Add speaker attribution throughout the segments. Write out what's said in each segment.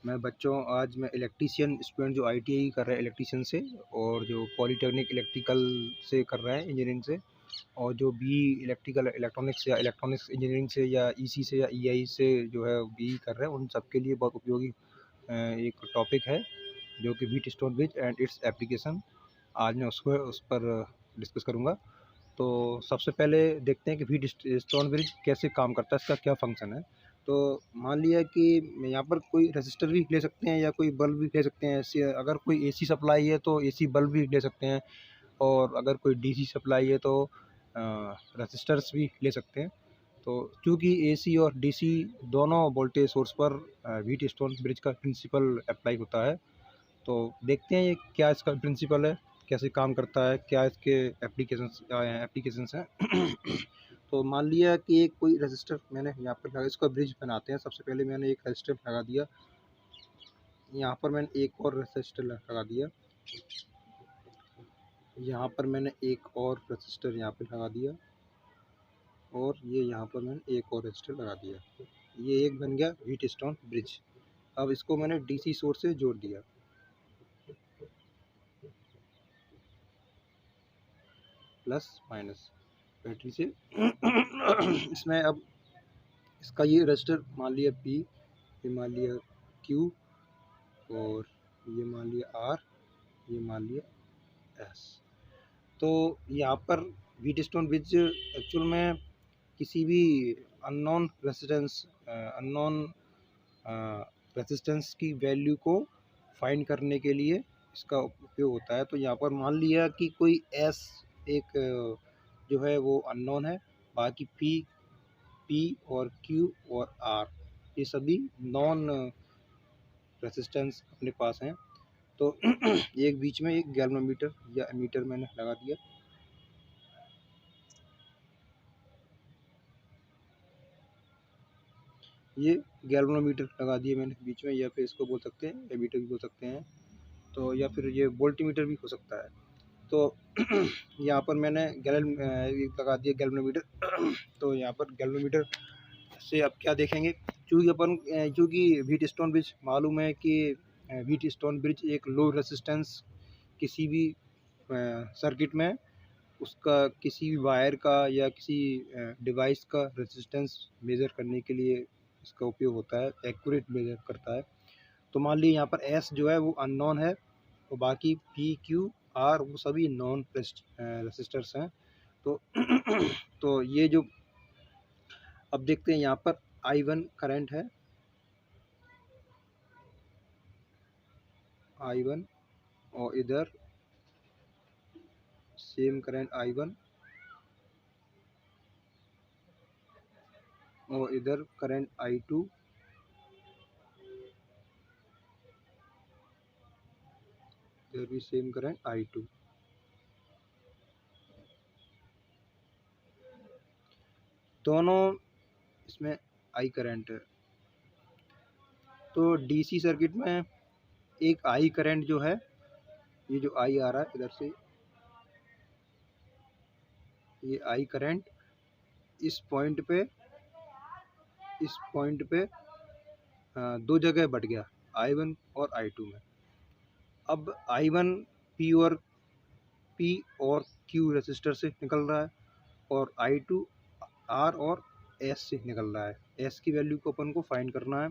Speaker 1: मैं बच्चों आज मैं इलेक्ट्रीशियन स्टूडेंट जो आईटीआई कर रहा है इलेक्ट्रीशियन से, और जो पॉलीटेक्निक इलेक्ट्रिकल से कर रहा है इंजीनियरिंग से, और जो बी इलेक्ट्रिकल इलेक्ट्रॉनिक्स या इलेक्ट्रॉनिक्स इंजीनियरिंग से या ईसी से या ईआई से जो है बी कर रहे हैं, उन सब के लिए बहुत उपयोगी एक टॉपिक है जो कि wheat stone bridge and its application. आज मैं उस पर डिस्कस करूँगा। तो सबसे पहले देखते हैं कि व्हीट स्टोन ब्रिज कैसे काम करता है, इसका क्या फंक्शन है। तो मान लिया कि यहाँ पर कोई रेसिस्टर भी ले सकते हैं या कोई बल्ब भी ले सकते हैं। अगर कोई एसी सप्लाई है तो एसी बल्ब भी ले सकते हैं, और अगर कोई डीसी सप्लाई है तो रेसिस्टर्स भी ले सकते हैं। तो चूँकि एसी और डीसी दोनों वोल्टेज सोर्स पर व्हीट स्टोन ब्रिज का प्रिंसिपल अप्लाई होता है। तो देखते हैं ये क्या इसका प्रिंसिपल है, कैसे काम करता है, क्या इसके एप्लीकेशंस हैं। तो मान लिया कि एक कोई रजिस्टर मैंने यहाँ पर लगा, इसका ब्रिज बनाते हैं। सबसे पहले मैंने एक रजिस्टर लगा दिया, यहाँ पर मैंने एक और रजिस्टर लगा दिया, यहाँ पर मैंने एक और रजिस्टर यहाँ पे लगा दिया, और ये यहाँ पर मैंने एक और रजिस्टर लगा दिया। ये एक बन गया व्हीट स्टोन ब्रिज। अब इसको मैंने डीसी सोर्स से जोड़ दिया, प्लस माइनस बैटरी से। इसमें अब इसका ये रजिस्टर मान लिया P, ये मान लिया Q, और ये मान लिया R, ये मान लिया S। तो यहाँ पर व्हीट स्टोन ब्रिज एक्चुअल में किसी भी अननोन रेजिस्टेंस की वैल्यू को फाइंड करने के लिए इसका उपयोग होता है। तो यहाँ पर मान लिया कि कोई S एक जो है वो अननोन है, बाकी P और Q और R ये सभी नॉन रेजिस्टेंस अपने पास हैं। तो एक बीच में एक गैल्वेनोमीटर या एमीटर मैंने लगा दिया। ये गैल्वेनोमीटर लगा दिए मैंने बीच में, या फिर इसको बोल सकते हैं एमीटर भी बोल सकते हैं, तो या फिर ये वोल्टीमीटर भी हो सकता है। तो यहाँ पर मैंने लगा दिया गैल्वेनोमीटर। तो यहाँ पर गैल्वेनोमीटर से अब क्या देखेंगे, चूँकि व्हीट स्टोन ब्रिज मालूम है कि व्हीट स्टोन ब्रिज एक लो रेजिस्टेंस किसी भी सर्किट में उसका किसी भी वायर का या किसी डिवाइस का रेजिस्टेंस मेज़र करने के लिए इसका उपयोग होता है, एक्यूरेट मेज़र करता है। तो मान लीजिए यहाँ पर एस जो है वो अननोन है, और बाकी पी क्यू आर वो सभी नॉन रेसिस्टर्स हैं। तो तो ये जो अब देखते हैं यहाँ पर I1 करंट है, I1, और इधर सेम करंट I1, और इधर करंट I2, इधर भी सेम करंट I2। दोनों इसमें I करंट है। तो डीसी सर्किट में एक I करंट जो है, ये जो I आ रहा है इधर से, ये I करंट इस पॉइंट पे दो जगह बढ़ गया, I1 और I2 में। अब I1 P और Q रेसिस्टर से निकल रहा है, और I2 R और S से निकल रहा है। S की वैल्यू को अपन को फाइंड करना है,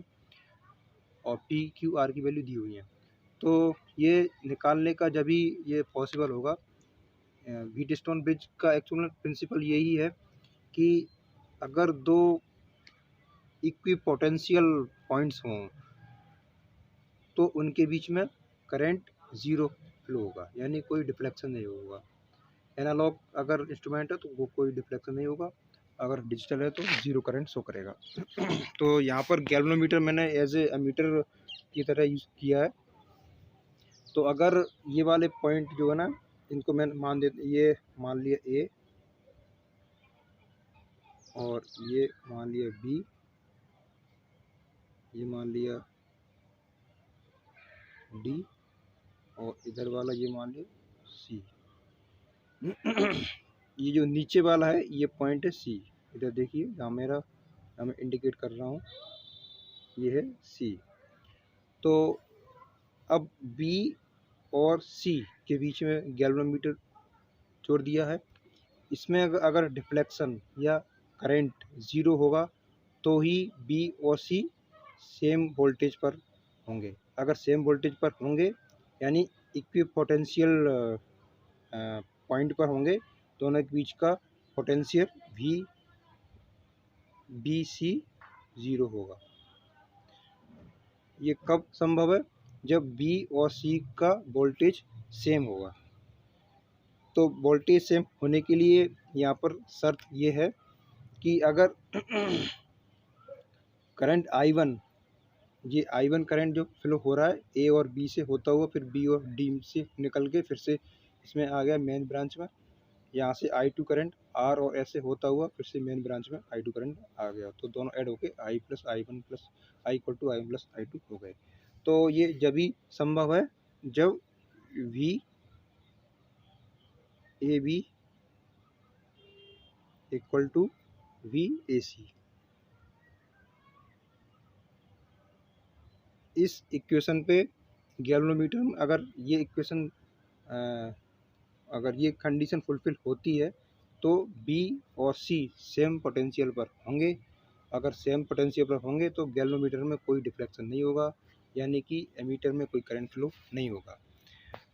Speaker 1: और P Q R की वैल्यू दी हुई है। तो ये निकालने का जब ही ये पॉसिबल होगा। व्हीट स्टोन ब्रिज का एक्चुअल प्रिंसिपल यही है कि अगर दो इक्विपोटेंशियल पॉइंट्स हों तो उनके बीच में करंट ज़ीरो फ्लो होगा, यानी कोई डिफ्लेक्शन नहीं होगा। एनालॉग अगर इंस्ट्रूमेंट है तो वो कोई डिफ्लेक्शन नहीं होगा, अगर डिजिटल है तो ज़ीरो करंट शो करेगा। तो यहाँ पर गैल्वेनोमीटर मैंने एज ए एमीटर की तरह यूज़ किया है। तो अगर ये वाले पॉइंट जो है ना, इनको मैं ये मान लिया A, और ये मान लिया B, ये मान लिया D, और इधर वाला ये मान लिया C। ये जो नीचे वाला है ये पॉइंट है C। इधर देखिए जहाँ मैं इंडिकेट कर रहा हूँ, ये है C। तो अब बी और सी के बीच में गैल्वेनोमीटर जोड़ दिया है। इसमें अगर डिफ्लेक्शन या करंट ज़ीरो होगा तो ही बी और सी सेम वोल्टेज पर होंगे। अगर सेम वोल्टेज पर होंगे यानी इक्विपोटेंशियल पॉइंट पर होंगे, दोनों के बीच का potential V B C zero होगा। ये कब संभव है? जब बी और सी का वोल्टेज सेम होगा। तो वोल्टेज सेम होने के लिए यहाँ पर शर्त ये है कि अगर करंट I1, ये I1 करंट जो फ्लो हो रहा है ए और बी से होता हुआ फिर बी और डी से निकल के फिर से इसमें आ गया मेन ब्रांच में, यहाँ से I2 करंट आर और एस से होता हुआ फिर से मेन ब्रांच में I2 करंट आ गया, तो दोनों ऐड होके I plus I1 plus I equal to I1 plus I2 हो गए। तो ये जब भी संभव है जब V A B equal to V A C. इस इक्वेशन पे गैल्वेनोमीटर में अगर ये कंडीशन फुलफिल होती है तो बी और सी सेम पोटेंशियल पर होंगे। अगर सेम पोटेंशियल पर होंगे तो गैल्वेनोमीटर में कोई डिफ्लेक्शन नहीं होगा, यानी कि एमीटर में कोई करंट फ्लो नहीं होगा।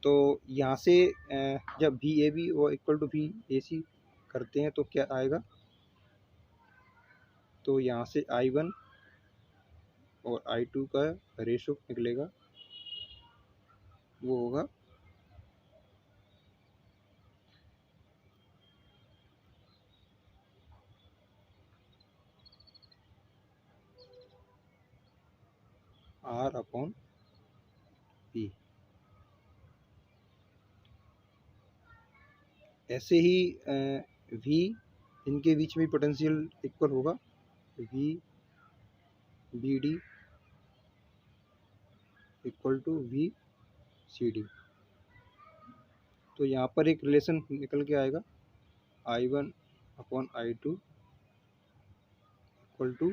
Speaker 1: तो यहाँ से जब वी ए बी और इक्वल टू वी ए सी करते हैं तो क्या आएगा? तो यहाँ से I1 और I2 का रेशो निकलेगा, वो होगा R अपॉन P। ऐसे ही V इनके बीच में पोटेंशियल इक्वल होगा, V B D equal to V C D. तो यहाँ पर एक रिलेशन निकल के आएगा I1 upon I2 equal to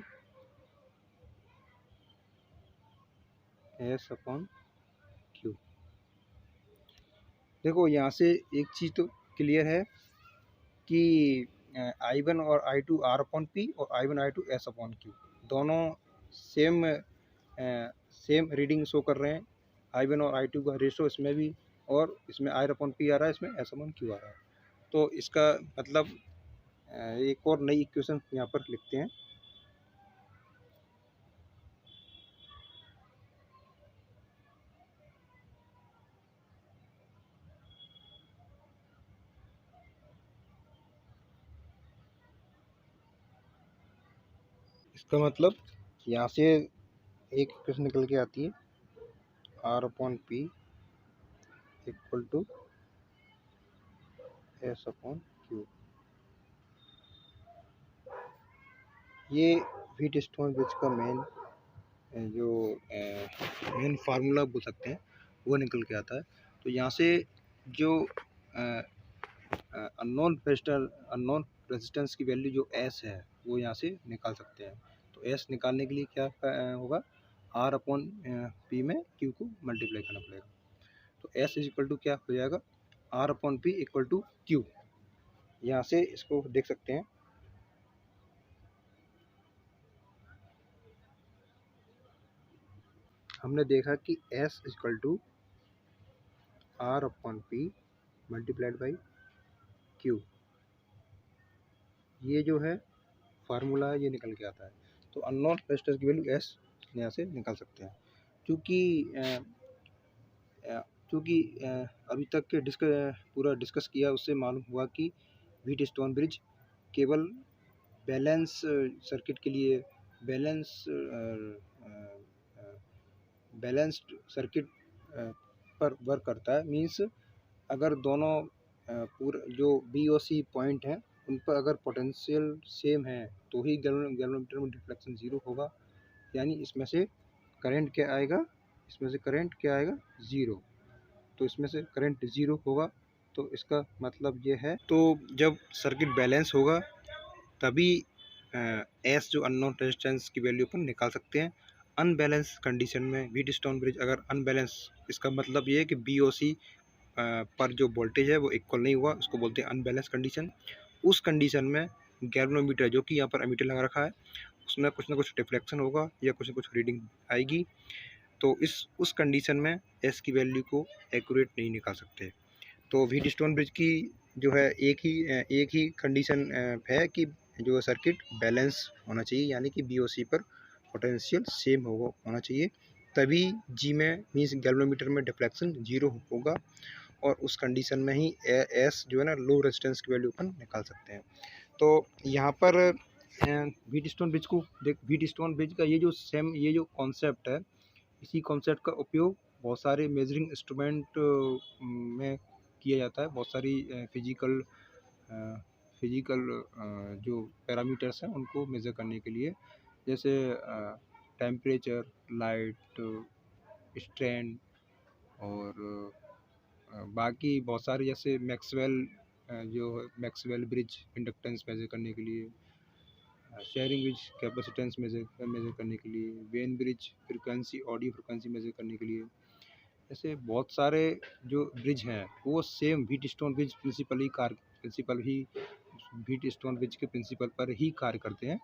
Speaker 1: S upon Q। देखो यहाँ से एक चीज़ तो क्लियर है कि I1 और I2 R अपॉन P और I1 I2 S upon Q दोनों सेम रीडिंग शो कर रहे हैं। I1 और I2 का रेशो इसमें भी, और इसमें R अपॉन P आ रहा है, इसमें S अपॉन Q आ रहा है। तो इसका मतलब एक और नई इक्वेशन यहाँ पर लिखते हैं। इसका मतलब यहाँ से एक इक्वेशन निकल के आती है R upon P equal to S upon Q। ये व्हीटस्टोन ब्रिज का मेन फार्मूला बोल सकते हैं, वो निकल के आता है। तो यहाँ से जो अननोन रेजिस्टेंस की वैल्यू जो S है वो यहाँ से निकाल सकते हैं। तो S निकालने के लिए क्या होगा? R अपॉन P में Q को मल्टीप्लाई करना पड़ेगा। तो S इज इक्वल टू क्या हो जाएगा? R upon P equal to Q। यहाँ से इसको देख सकते हैं। हमने देखा कि S equal to R upon P multiplied by Q, ये जो है फार्मूला है, ये निकल के आता है। तो अननोन रेजिस्टेंस की वैल्यू S यहाँ से निकाल सकते हैं। क्योंकि अभी तक के पूरा डिस्कस किया, उससे मालूम हुआ कि व्हीटस्टोन ब्रिज केवल बैलेंस सर्किट के लिए बैलेंस्ड सर्किट पर वर्क करता है। मींस अगर दोनों पूरा जो बी और सी पॉइंट हैं उन पर अगर पोटेंशियल सेम है तो ही गैल्वेनोमीटर में डिफ्लेक्शन ज़ीरो होगा, यानी इसमें से करंट क्या आएगा? ज़ीरो। तो इसमें से करंट ज़ीरो होगा, तो इसका मतलब ये है। तो जब सर्किट बैलेंस होगा तभी एस जो अननोन रेजिस्टेंस की वैल्यू अपन निकाल सकते हैं। अनबैलेंस कंडीशन में व्हीट स्टोन ब्रिज अगर अनबैलेंस, इसका मतलब ये है कि BOC पर जो वोल्टेज है वो इक्वल नहीं हुआ, उसको बोलते हैं अनबैलेंस कंडीशन। उस कंडीशन में गैल्वेनोमीटर जो कि यहाँ पर एमीटर लगा रखा है उसमें कुछ ना कुछ डिफ्लेक्शन होगा या कुछ ना कुछ रीडिंग आएगी। तो उस कंडीशन में एस की वैल्यू को एक्यूरेट नहीं निकाल सकते। तो व्हीट स्टोन ब्रिज की जो है एक ही कंडीशन है कि जो सर्किट बैलेंस होना चाहिए, यानी कि BOC पर पोटेंशियल सेम होना चाहिए, तभी जी में मीन्स गैल्वेनोमीटर में डिफ्लेक्शन जीरो होगा, और उस कंडीशन में ही एस जो है ना लो रेजिस्टेंस की वैल्यू अपन निकाल सकते हैं। तो यहाँ पर व्हीट स्टोन ब्रिज को व्हीट स्टोन ब्रिज का ये जो कॉन्सेप्ट है, इसी कॉन्सेप्ट का उपयोग बहुत सारे मेजरिंग इंस्ट्रूमेंट में किया जाता है। बहुत सारी फिजिकल जो पैरामीटर्स हैं उनको मेज़र करने के लिए, जैसे टेम्परेचर, लाइट, स्ट्रेन, और बाकी बहुत सारे जैसे मैक्सवेल ब्रिज इंडक्टेंस मेज़र करने के लिए, शेयरिंग ब्रिज कैपेसिटेंस मेज़र करने के लिए, Wien bridge frequency audio frequency measure करने के लिए। ऐसे बहुत सारे जो ब्रिज हैं वो same Wheatstone bridge principle पर ही कार्य करते हैं।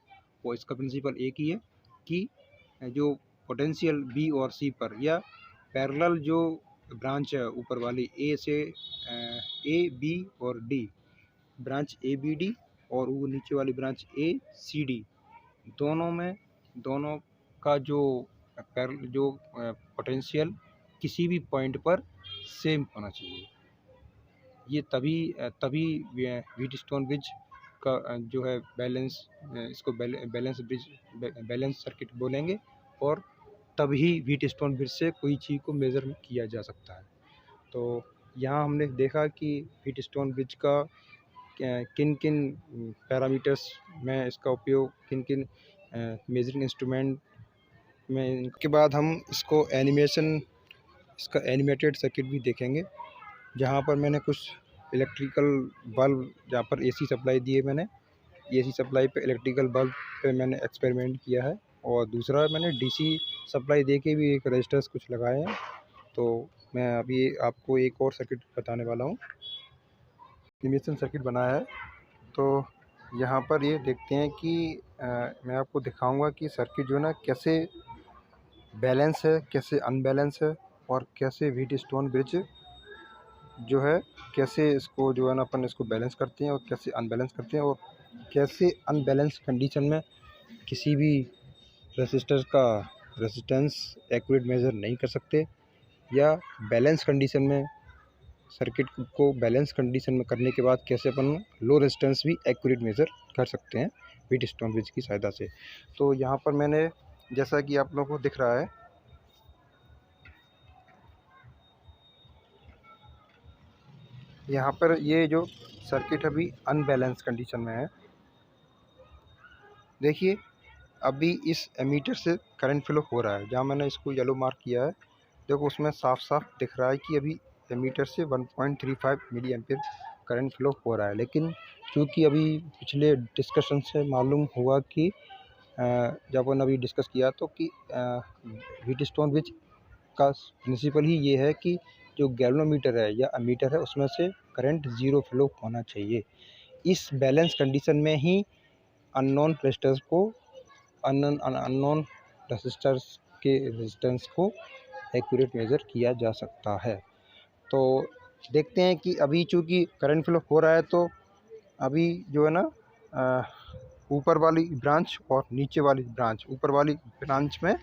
Speaker 1: और इसका प्रिंसिपल एक ही है कि जो पोटेंशियल बी और सी पर या पैरेलल जो ब्रांच है ऊपर वाली ए बी और डी ब्रांच ABD, और वो नीचे वाली ब्रांच ACD, दोनों का जो पोटेंशियल किसी भी पॉइंट पर सेम होना चाहिए। ये तभी व्हीट स्टोन ब्रिज का जो है इसको बैलेंस सर्किट बोलेंगे, और तभी व्हीट स्टोन ब्रिज से कोई चीज़ को मेज़र किया जा सकता है। तो यहाँ हमने देखा कि व्हीट स्टोन ब्रिज का किन किन पैरामीटर्स में इसका उपयोग, किन किन मेजरिंग इंस्ट्रूमेंट में। इनके बाद हम इसका एनिमेटेड सर्किट भी देखेंगे, जहाँ पर मैंने कुछ इलेक्ट्रिकल बल्ब, जहाँ पर AC सप्लाई दी है मैंने, AC सप्लाई पे इलेक्ट्रिकल बल्ब पे मैंने एक्सपेरिमेंट किया है, और दूसरा मैंने DC सप्लाई दे के भी एक रजिस्टर्स कुछ लगाए हैं। तो मैं अभी आपको एक और सर्किट बताने वाला हूँ, एनिमेशन सर्किट बनाया है। तो यहाँ पर ये देखते हैं कि मैं आपको दिखाऊंगा कि सर्किट जो है ना कैसे बैलेंस है, कैसे अनबैलेंस है, और कैसे व्हीट स्टोन ब्रिज जो है कैसे इसको जो है ना अपन इसको बैलेंस करते हैं और कैसे अनबैलेंस करते हैं, और कैसे अनबैलेंस कंडीशन में किसी भी रेसिस्टर का रेजिस्टेंस एक्यूरेट मेज़र नहीं कर सकते, या बैलेंस कंडीशन में सर्किट को बैलेंस कंडीशन में करने के बाद कैसे अपन लो रेजिस्टेंस भी एक्यूरेट मेज़र कर सकते हैं व्हीट स्टोन ब्रिज की सहायता से। तो यहाँ पर मैंने, जैसा कि आप लोगों को दिख रहा है, यहाँ पर ये जो सर्किट अभी अनबैलेंस कंडीशन में है। देखिए अभी इस एमीटर से करंट फ्लो हो रहा है, जहाँ मैंने इसको येलो मार्क किया है, देखो उसमें साफ साफ दिख रहा है कि अभी एमीटर से 1.35 मिली एम्पीयर करंट फ्लो हो रहा है। लेकिन चूँकि अभी पिछले डिस्कशन से मालूम हुआ कि जब अपन अभी डिस्कस किया तो कि व्हीट स्टोन ब्रिज का प्रिंसिपल ही ये है कि जो गैल्वेनोमीटर है या एमीटर है उसमें से करंट ज़ीरो फ्लो होना चाहिए। इस बैलेंस कंडीशन में ही अननोन रेजिस्टर्स को अननोन रेजिस्टर्स के रेजिस्टेंस को एक्यूरेट मेज़र किया जा सकता है। तो देखते हैं कि अभी चूँकि करंट फ्लो हो रहा है, तो अभी जो है ना ऊपर वाली ब्रांच और नीचे वाली ब्रांच, ऊपर वाली ब्रांच में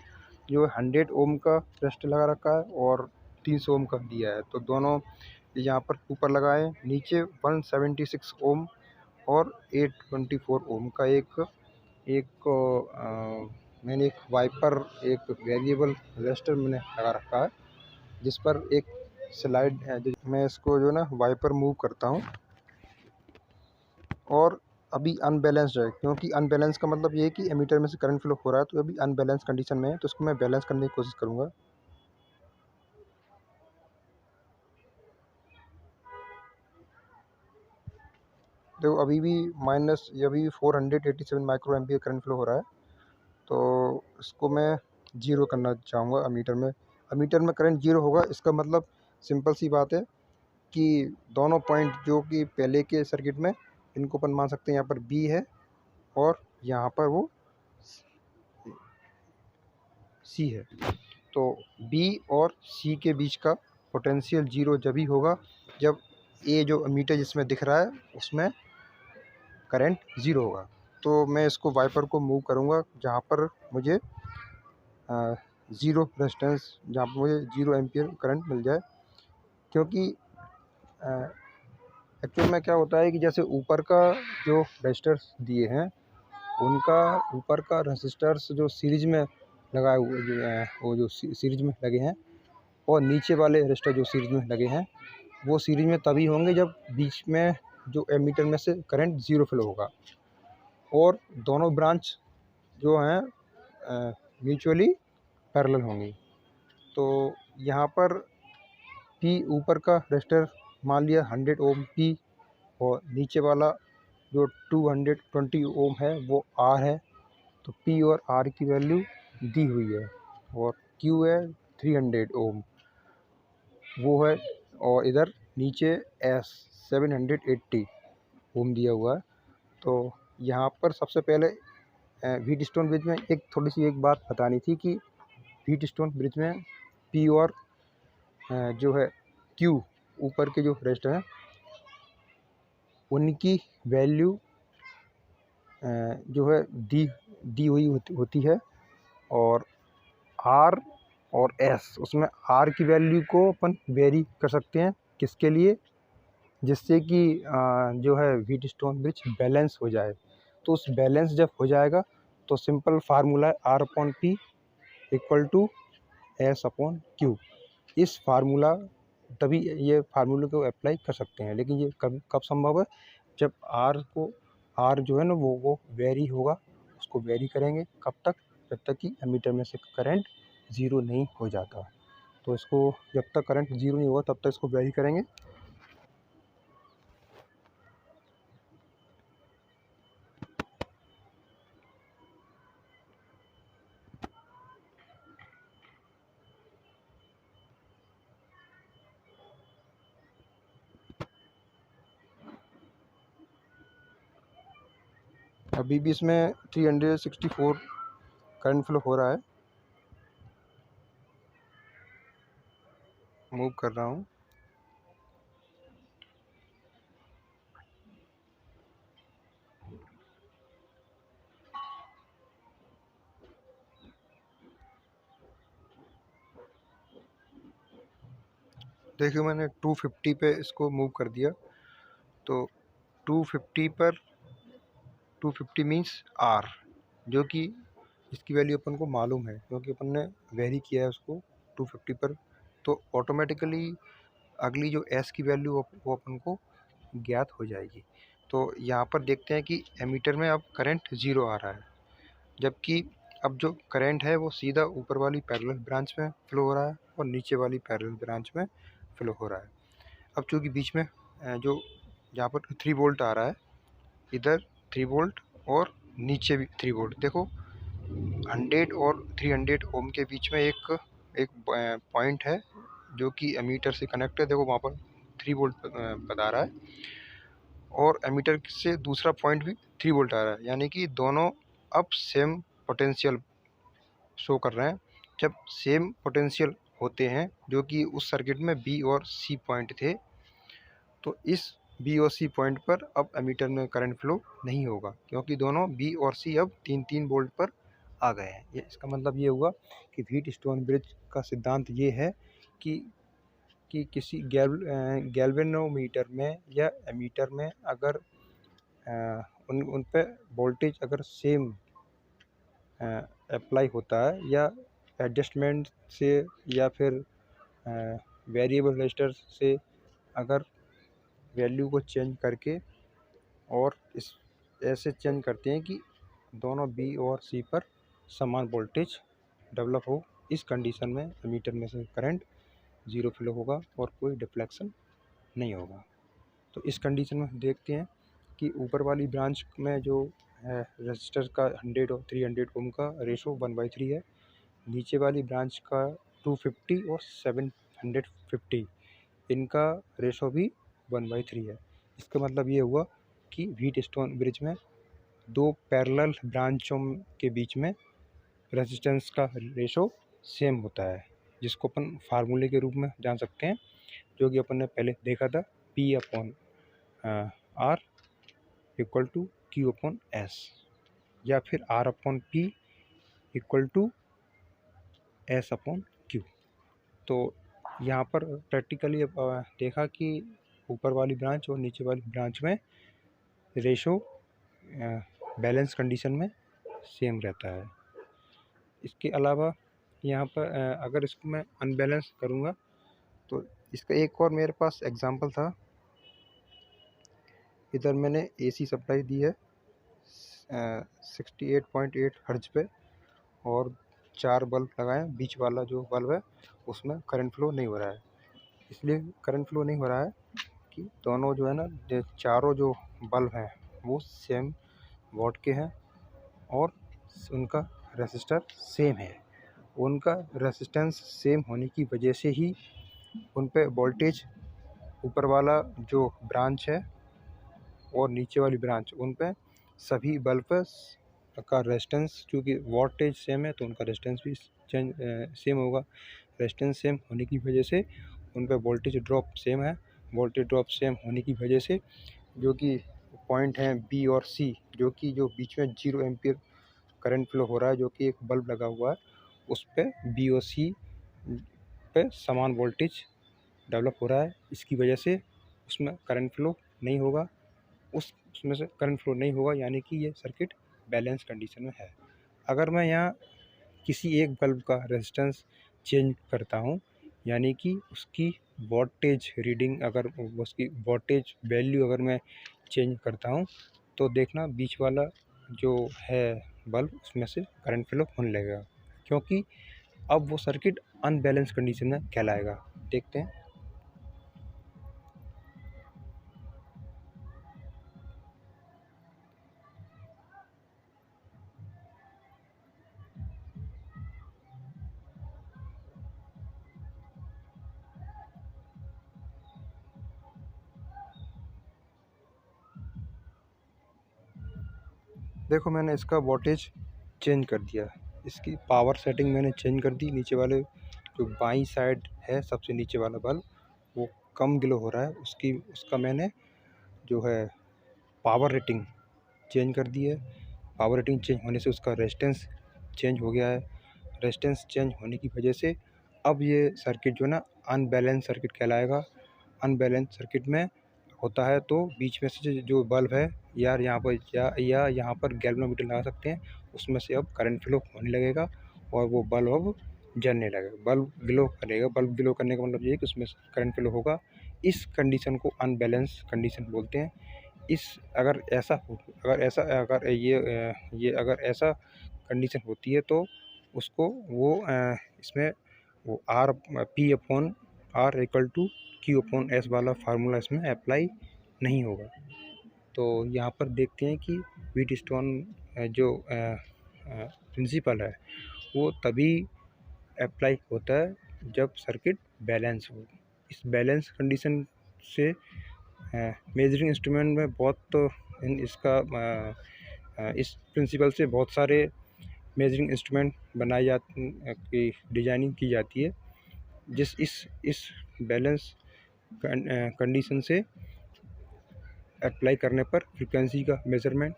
Speaker 1: जो 100 ओम का रेजिस्टर लगा रखा है और 300 ओम का दिया है, तो दोनों यहाँ पर ऊपर लगाए, नीचे 176 ओम और 824 ओम का मैंने एक वाइपर, एक वेरिएबल रेजिस्टर मैंने लगा रखा है, जिस पर एक स्लाइड है। मैं इसको जो ना वाइपर मूव करता हूँ, और अभी अनबैलेंस्ड है, क्योंकि अनबैलेंस का मतलब ये है कि एमीटर में से करंट फ्लो हो रहा है, तो अभी अनबैलेंस कंडीशन में है, तो इसको मैं बैलेंस करने की कोशिश करूँगा। देखो अभी भी अभी 487 माइक्रो एम्पियर करंट फ्लो हो रहा है, तो इसको मैं ज़ीरो करना चाहूँगा अमीटर में करंट ज़ीरो होगा। इसका मतलब सिंपल सी बात है कि दोनों पॉइंट जो कि पहले के सर्किट में, इनको अपन मान सकते हैं यहाँ पर बी है और यहाँ पर वो सी है। तो बी और सी के बीच का पोटेंशियल ज़ीरो जब ही होगा जब ए जो अमीटर जिसमें दिख रहा है उसमें करंट ज़ीरो होगा। तो मैं इसको वाइपर को मूव करूँगा जहाँ पर मुझे ज़ीरो रेजिस्टेंस, जहाँ पर मुझे 0 एम्पीयर करंट मिल जाए। क्योंकि एक्चुअल में क्या होता है कि जैसे ऊपर का जो रेजिस्टर्स दिए हैं उनका ऊपर का रेजिस्टर्स जो सीरीज में लगाए हुए वो जो सीरीज में लगे हैं, और नीचे वाले रेजिस्टर जो सीरीज में लगे हैं वो सीरीज में तभी होंगे जब बीच में जो एमीटर में से करंट ज़ीरो फ्लो होगा और दोनों ब्रांच जो हैं म्यूचुअली पैरेलल होंगी। तो यहाँ पर पी ऊपर का रेजिस्टर मान लिया 100 ओम पी और नीचे वाला जो 220 ओम है वो आर है। तो पी और आर की वैल्यू दी हुई है और क्यू है 300 ओम वो है, और इधर नीचे एस 780 ओम दिया हुआ है। तो यहाँ पर सबसे पहले व्हीटस्टोन ब्रिज में एक थोड़ी सी एक बात बतानी थी कि व्हीटस्टोन ब्रिज में पी और जो है क्यू ऊपर के जो रेजिस्टर हैं उनकी वैल्यू जो है दी हुई होती है, और आर और एस उसमें आर की वैल्यू को अपन वेरी कर सकते हैं किसके लिए, जिससे कि जो है व्हीटस्टोन ब्रिज बैलेंस हो जाए। तो उस बैलेंस जब हो जाएगा तो सिंपल फार्मूला है R upon P equal to S upon Q. इस फार्मूला तभी ये फार्मूले को अप्लाई कर सकते हैं, लेकिन ये कब कब संभव है जब आर जो है ना वो वेरी होगा। उसको वेरी करेंगे कब तक, जब तक कि एमीटर में से करंट ज़ीरो नहीं हो जाता। तो इसको जब तक करंट ज़ीरो नहीं होगा तब तक इसको वेरी करेंगे। अभी भी इसमें 364 करंट फ्लो हो रहा है, मूव कर रहा हूँ। देखिए मैंने 250 पे इसको मूव कर दिया। तो 250 पर 250 मीन्स आर, जो कि इसकी वैल्यू अपन को मालूम है क्योंकि अपन ने वेरी किया है उसको 250 पर। तो ऑटोमेटिकली अगली जो एस की वैल्यू वो अपन को ज्ञात हो जाएगी। तो यहाँ पर देखते हैं कि एमीटर में अब करंट ज़ीरो आ रहा है, जबकि अब जो करंट है वो सीधा ऊपर वाली पैरेलल ब्रांच में फ्लो हो रहा है और नीचे वाली पैरेलल ब्रांच में फ्लो हो रहा है। अब चूँकि बीच में जो जहाँ पर 3 वोल्ट आ रहा है, इधर 3 वोल्ट और नीचे भी 3 वोल्ट। देखो 100 और 300 ओम के बीच में एक पॉइंट है जो कि एमीटर से कनेक्ट है। देखो वहाँ पर 3 वोल्ट बता रहा है और एमीटर से दूसरा पॉइंट भी 3 वोल्ट आ रहा है, यानी कि दोनों अब सेम पोटेंशियल शो कर रहे हैं। जब सेम पोटेंशियल होते हैं, जो कि उस सर्किट में बी और सी पॉइंट थे, तो इस बी और सी पॉइंट पर अब एमीटर में करंट फ्लो नहीं होगा क्योंकि दोनों बी और सी अब 3-3 वोल्ट पर आ गए हैं। ये इसका मतलब ये हुआ कि व्हीटस्टोन ब्रिज का सिद्धांत ये है कि किसी गैल्वेनोमीटर में या एमीटर में अगर उन पे वोल्टेज अगर सेम अप्लाई होता है या एडजस्टमेंट से या फिर वेरिएबल रजिस्टर से अगर वैल्यू को चेंज करके और इस ऐसे चेंज करते हैं कि दोनों बी और सी पर समान वोल्टेज डेवलप हो, इस कंडीशन में एमीटर में से करंट ज़ीरो फ्लो होगा और कोई डिफ्लेक्शन नहीं होगा। तो इस कंडीशन में देखते हैं कि ऊपर वाली ब्रांच में जो है रजिस्टर का 100 और 300 ओम का रेशो 1/3 है, नीचे वाली ब्रांच का 250 और 750, इनका रेशो भी 1/3 है। इसका मतलब ये हुआ कि व्हीटस्टोन ब्रिज में दो पैरेलल ब्रांचों के बीच में रेजिस्टेंस का रेशो सेम होता है, जिसको अपन फार्मूले के रूप में जान सकते हैं, जो कि अपन ने पहले देखा था, P/R इक्वल टू Q/S, या फिर R/P इक्वल टू S/Q। तो यहाँ पर प्रैक्टिकली देखा कि ऊपर वाली ब्रांच और नीचे वाली ब्रांच में रेशो बैलेंस कंडीशन में सेम रहता है। इसके अलावा यहाँ पर अगर इसको मैं अनबैलेंस करूँगा तो इसका एक और मेरे पास एग्जांपल था। इधर मैंने AC सप्लाई दी है 68.8 हर्ट्ज पे और 4 बल्ब लगाए। बीच वाला जो बल्ब है उसमें करंट फ्लो नहीं हो रहा है। इसलिए करंट फ्लो नहीं हो रहा है कि दोनों जो है ना, जो चारों जो बल्ब हैं वो सेम वॉट के हैं और उनका रेसिस्टर सेम है। उनका रेसिस्टेंस सेम होने की वजह से ही उन पे वोल्टेज, ऊपर वाला जो ब्रांच है और नीचे वाली ब्रांच, उन पे सभी बल्ब का रेजिस्टेंस, क्योंकि वोल्टेज सेम है तो उनका रेजिस्टेंस भी सेम होगा। रेजिस्टेंस सेम होने की वजह से उन पे वोल्टेज ड्रॉप सेम है। वोल्टेज ड्रॉप सेम होने की वजह से जो कि पॉइंट हैं B और C, जो बीच में 0 एम्पीयर करंट फ्लो हो रहा है, जो कि एक बल्ब लगा हुआ है, उस पे B और C पे समान वोल्टेज डेवलप हो रहा है। इसकी वजह से उसमें करंट फ्लो नहीं होगा। उसमें से करंट फ्लो नहीं होगा, यानी कि ये सर्किट बैलेंस कंडीशन में है। अगर मैं यहाँ किसी एक बल्ब का रेजिस्टेंस चेंज करता हूँ, यानी कि उसकी वोल्टेज रीडिंग, अगर उसकी वोल्टेज वैल्यू अगर मैं चेंज करता हूँ, तो देखना बीच वाला जो है बल्ब, उसमें से करंट फ्लो होने लगेगा, क्योंकि अब वो सर्किट अनबैलेंस कंडीशन में कहलाएगा। देखते हैं। देखो, मैंने इसका वोल्टेज चेंज कर दिया, इसकी पावर सेटिंग मैंने चेंज कर दी। नीचे वाले जो बाईं साइड है, सबसे नीचे वाला बल्ब वो कम ग्लो हो रहा है, उसका मैंने जो है पावर रेटिंग चेंज कर दी है। पावर रेटिंग चेंज होने से उसका रेजिस्टेंस चेंज हो गया है। रेजिस्टेंस चेंज होने की वजह से अब ये सर्किट जो है ना, अनबैलेंस सर्किट कहलाएगा। अनबैलेंस सर्किट में होता है तो बीच में से जो बल्ब है, यार यहाँ पर या यहाँ पर गैल्वेनोमीटर लगा सकते हैं, उसमें से अब करंट फ्लो होने लगेगा और वो बल्ब अब जलने लगेगा, बल्ब ग्लो करेगा। बल्ब ग्लो करने का मतलब ये है कि उसमें से करंट फ्लो होगा। इस कंडीशन को अनबैलेंस कंडीशन बोलते हैं। अगर ऐसा अगर ऐसा कंडीशन होती है तो उसको इसमें वो P/R इक्वल टू Q/S वाला फार्मूला इसमें अप्लाई नहीं होगा। तो यहाँ पर देखते हैं कि व्हीटस्टोन जो प्रिंसिपल है वो तभी अप्लाई होता है जब सर्किट बैलेंस हो। इस बैलेंस कंडीशन से मेजरिंग इंस्ट्रूमेंट में इस प्रिंसिपल से बहुत सारे मेजरिंग इंस्ट्रूमेंट की डिजाइनिंग की जाती है, इस बैलेंस कंडीशन से अप्लाई करने पर फ्रीक्वेंसी का मेजरमेंट।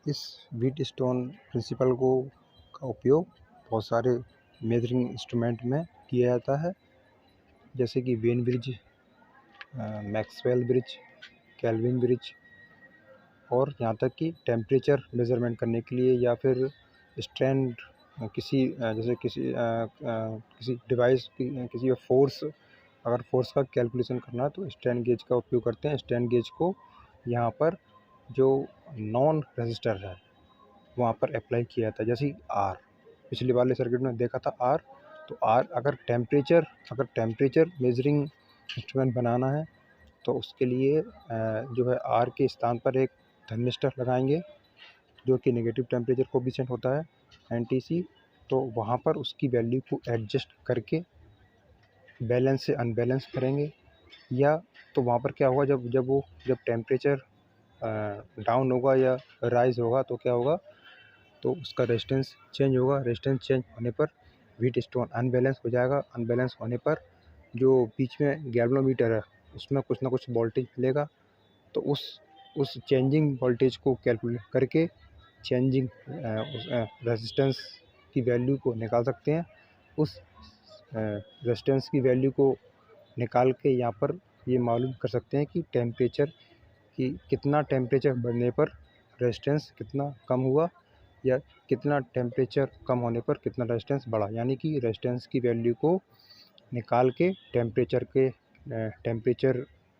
Speaker 1: इस व्हीटस्टोन प्रिंसिपल का उपयोग बहुत सारे मेजरिंग इंस्ट्रूमेंट में किया जाता है, जैसे कि Wien bridge, Maxwell bridge, kelvin bridge, और यहाँ तक कि टेम्परेचर मेज़रमेंट करने के लिए, या फिर स्ट्रेंड किसी डिवाइस की किसी फोर्स, अगर फोर्स का कैलकुलेशन करना है तो स्ट्रेन गेज का उपयोग करते हैं। स्ट्रेन गेज को यहाँ पर जो नॉन रेजिस्टर है वहाँ पर अप्लाई किया जाता है, जैसे आर पिछले वाले सर्किट में देखा था आर। तो आर अगर टेम्परेचर मेजरिंग इंस्ट्रूमेंट बनाना है तो उसके लिए जो है आर के स्थान पर एक थर्मिस्टर लगाएंगे, जो कि नेगेटिव टेम्परेचर कोफिशिएंट होता है NTC, तो वहाँ पर उसकी वैल्यू को एडजस्ट करके बैलेंस से अनबैलेंस करेंगे। या तो वहाँ पर क्या होगा, जब टेम्परेचर डाउन होगा या राइज होगा तो क्या होगा, तो उसका रेजिस्टेंस चेंज होगा। रेजिस्टेंस चेंज होने पर व्हीट स्टोन अनबैलेंस हो जाएगा। अनबैलेंस होने पर जो बीच में गैल्वेनोमीटर है उसमें कुछ ना कुछ वोल्टेज मिलेगा, तो उस चेंजिंग वोल्टेज को कैलकुलेट करके चेंजिंग रेजिस्टेंस की वैल्यू को निकाल सकते हैं। उस रेजिस्टेंस की वैल्यू को निकाल के यहाँ पर ये मालूम कर सकते हैं कि कितना टेम्परेचर बढ़ने पर रेजिस्टेंस कितना कम हुआ, या कितना टेम्परेचर कम होने पर कितना रेजिस्टेंस बढ़ा। यानी कि रेजिस्टेंस की वैल्यू को निकाल के टेम्परेचर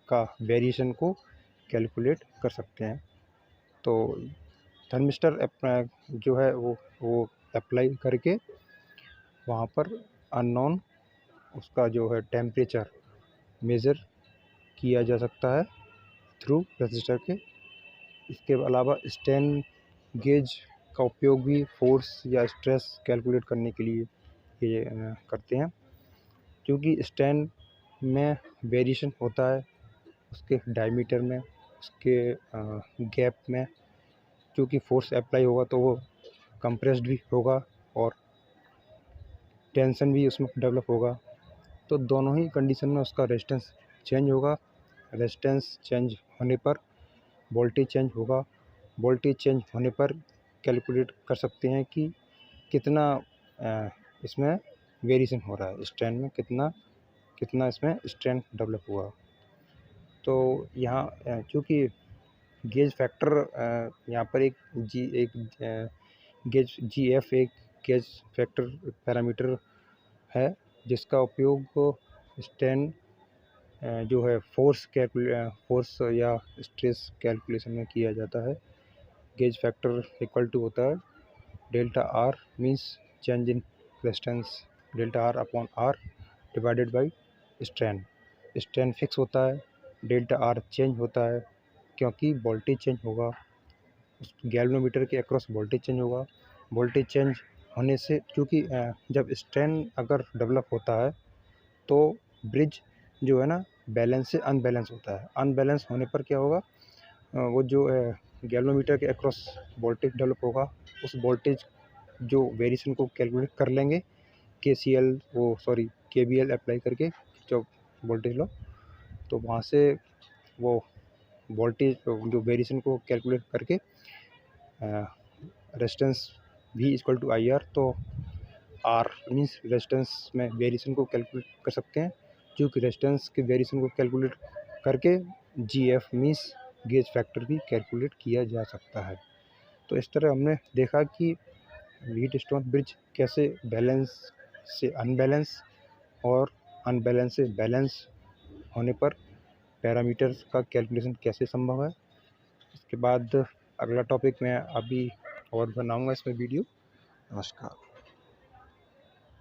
Speaker 1: का वेरिएशन को कैलकुलेट कर सकते हैं। तो थर्मिस्टर जो है वो अप्लाई करके वहाँ पर अननोन उसका जो है टेम्परेचर मेज़र किया जा सकता है थ्रू रजिस्टर के। इसके अलावा स्ट्रेन गेज का उपयोग भी फोर्स या स्ट्रेस कैलकुलेट करने के लिए ये करते हैं, क्योंकि स्ट्रेन में वेरिएशन होता है उसके डायमीटर में, उसके गैप में। क्योंकि फोर्स अप्लाई होगा तो वो कंप्रेस्ड भी होगा और टेंशन भी उसमें डेवलप होगा, तो दोनों ही कंडीशन में उसका रेजिस्टेंस चेंज होगा। रेजिस्टेंस चेंज होने पर वोल्टेज चेंज होगा। वोल्टेज चेंज होने पर कैलकुलेट कर सकते हैं कि कितना इसमें वेरिएशन हो रहा है, स्ट्रेन में कितना इसमें स्ट्रेन डेवलप हुआ। तो यहाँ चूँकि गेज फैक्टर यहाँ पर एक गेज GF एक गेज फैक्टर पैरामीटर है, जिसका उपयोग स्ट्रेन जो है फोर्स या स्ट्रेस कैलकुलेशन में किया जाता है। गेज फैक्टर इक्वल टू होता है delta R means change in resistance, delta R upon R divided by strain. Strain fix होता है, डेल्टा R चेंज होता है क्योंकि वोल्टेज चेंज होगा, उस गैल्वेनोमीटर के अक्रॉस वोल्टेज चेंज होगा। वोल्टेज चेंज होने से, क्योंकि जब स्ट्रेन अगर डेवलप होता है तो ब्रिज जो है ना बैलेंस से अनबैलेंस होता है। अनबैलेंस होने पर क्या होगा, वो जो गैल्वेनोमीटर के अक्रॉस वोल्टेज डेवलप होगा, उस वोल्टेज जो वेरिएशन को कैलकुलेट कर लेंगे KVL अप्लाई करके जो वोल्टेज लो, तो वहाँ से वो वोल्टेज जो वेरिएशन को कैलकुलेट करके resistance V equal to IR, तो R मीन्स रेजिस्टेंस में वेरिएशन को कैलकुलेट कर सकते हैं, क्योंकि रेजिस्टेंस के वेरिएशन को कैलकुलेट करके GF मीन्स गेज फैक्टर भी कैलकुलेट किया जा सकता है। तो इस तरह हमने देखा कि व्हीट स्टोन ब्रिज कैसे बैलेंस से अनबैलेंस और अनबैलेंस से बैलेंस होने पर पैरामीटर्स का कैलकुलेशन कैसे संभव है। इसके बाद अगला टॉपिक मैं अभी और बनाऊंगा इसमें वीडियो। नमस्कार।